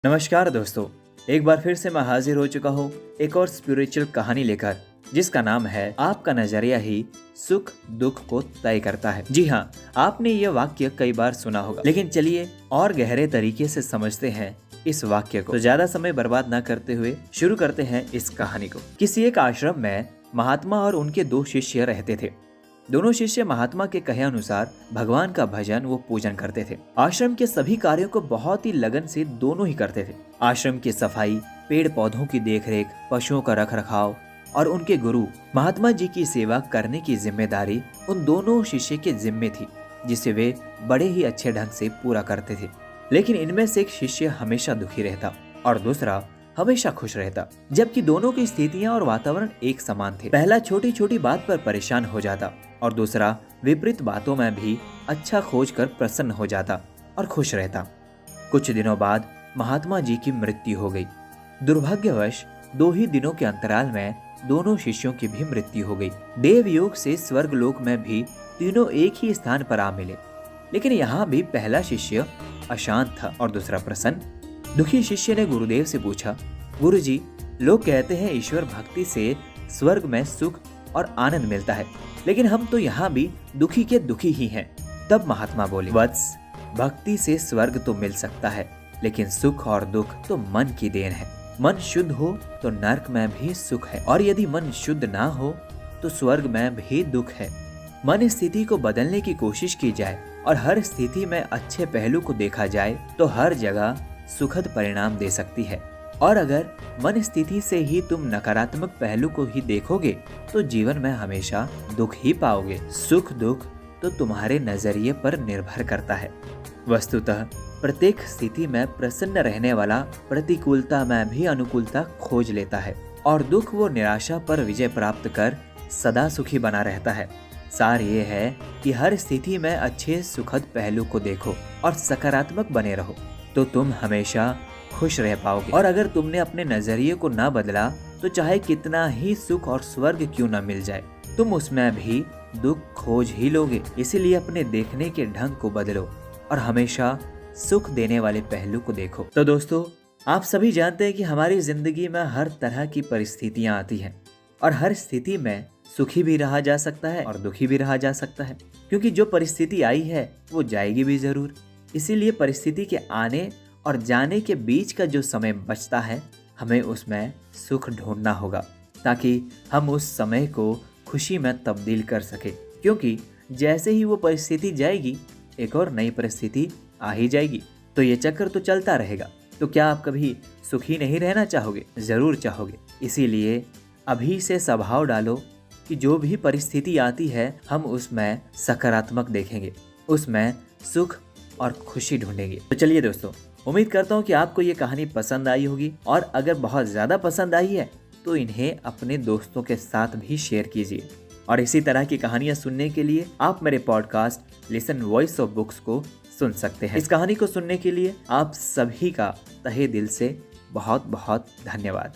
नमस्कार दोस्तों, एक बार फिर से मैं हाजिर हो चुका हूँ एक और स्पिरिचुअल कहानी लेकर, जिसका नाम है आपका नजरिया ही सुख दुख को तय करता है। जी हाँ, आपने ये वाक्य कई बार सुना होगा, लेकिन चलिए और गहरे तरीके से समझते हैं इस वाक्य को। तो ज्यादा समय बर्बाद न करते हुए शुरू करते हैं इस कहानी को। किसी एक आश्रम में महात्मा और उनके दो शिष्य रहते थे। दोनों शिष्य महात्मा के कहे अनुसार भगवान का भजन व पूजन करते थे। आश्रम के सभी कार्यों को बहुत ही लगन से दोनों ही करते थे। आश्रम की सफाई, पेड़ पौधों की देखरेख, पशुओं का रखरखाव और उनके गुरु महात्मा जी की सेवा करने की जिम्मेदारी उन दोनों शिष्य के जिम्मे थी, जिसे वे बड़े ही अच्छे ढंग से पूरा करते थे। लेकिन इनमें से एक शिष्य हमेशा दुखी रहता और दूसरा हमेशा खुश रहता, जबकि दोनों की स्थितियां और वातावरण एक समान थे। पहला छोटी छोटी बात पर परेशान हो जाता और दूसरा विपरीत बातों में भी अच्छा खोज कर प्रसन्न हो जाता और खुश रहता। कुछ दिनों बाद महात्मा जी की मृत्यु हो गई। दुर्भाग्यवश 2 ही दिनों के अंतराल में दोनों शिष्यों की भी मृत्यु हो गई। देवयोग से स्वर्ग लोक में भी तीनों एक ही स्थान पर आ मिले, लेकिन यहाँ भी पहला शिष्य अशांत था और दूसरा प्रसन्न। दुखी शिष्य ने गुरुदेव से पूछा, गुरुजी, लोग कहते हैं ईश्वर भक्ति से स्वर्ग में सुख और आनंद मिलता है, लेकिन हम तो यहाँ भी दुखी के दुखी ही हैं। तब महात्मा बोले, वत्स, भक्ति से स्वर्ग तो मिल सकता है, लेकिन सुख और दुख तो मन की देन है। मन शुद्ध हो तो नरक में भी सुख है, और यदि मन शुद्ध ना हो तो स्वर्ग में भी दुख है। मन स्थिति को बदलने की कोशिश की जाए और हर स्थिति में अच्छे पहलू को देखा जाए तो हर जगह सुखद परिणाम दे सकती है। और अगर मन स्थिति से ही तुम नकारात्मक पहलू को ही देखोगे तो जीवन में हमेशा दुख ही पाओगे। सुख दुख तो तुम्हारे नजरिए पर निर्भर करता है। वस्तुतः प्रत्येक स्थिति में प्रसन्न रहने वाला प्रतिकूलता में भी अनुकूलता खोज लेता है, और दुख वो निराशा पर विजय प्राप्त कर सदा सुखी बना रहता है। सार ये है कि हर स्थिति में अच्छे सुखद पहलू को देखो और सकारात्मक बने रहो, तो तुम हमेशा खुश रह पाओगे। और अगर तुमने अपने नजरिए को ना बदला तो चाहे कितना ही सुख और स्वर्ग क्यों ना मिल जाए, तुम उसमें भी दुख खोज ही लोगे। इसीलिए अपने देखने के ढंग को बदलो और हमेशा सुख देने वाले पहलू को देखो। तो दोस्तों, आप सभी जानते हैं कि हमारी जिंदगी में हर तरह की परिस्थितियां आती हैं, और हर स्थिति में सुखी भी रहा जा सकता है और दुखी भी रहा जा सकता है, क्योंकि जो परिस्थिति आई है वो जाएगी भी जरूर। इसीलिए परिस्थिति के आने और जाने के बीच का जो समय बचता है, हमें उसमें सुख ढूंढना होगा, ताकि हम उस समय को खुशी में तब्दील कर सके। क्योंकि जैसे ही वो परिस्थिति जाएगी, एक और नई परिस्थिति आ ही जाएगी। तो ये चक्कर तो चलता रहेगा। तो क्या आप कभी सुखी नहीं रहना चाहोगे? जरूर चाहोगे। इसीलिए अभी से स्वभाव डालो कि जो भी परिस्थिति आती है, हम उसमें सकारात्मक देखेंगे, उसमें सुख और खुशी ढूंढेंगे। तो चलिए दोस्तों, उम्मीद करता हूँ कि आपको ये कहानी पसंद आई होगी, और अगर बहुत ज़्यादा पसंद आई है तो इन्हें अपने दोस्तों के साथ भी शेयर कीजिए। और इसी तरह की कहानियाँ सुनने के लिए आप मेरे podcast listen voice of books को सुन सकते हैं। इस कहानी को सुनने के लिए आप सभी का तहे दिल से बहुत बहुत धन्यवाद।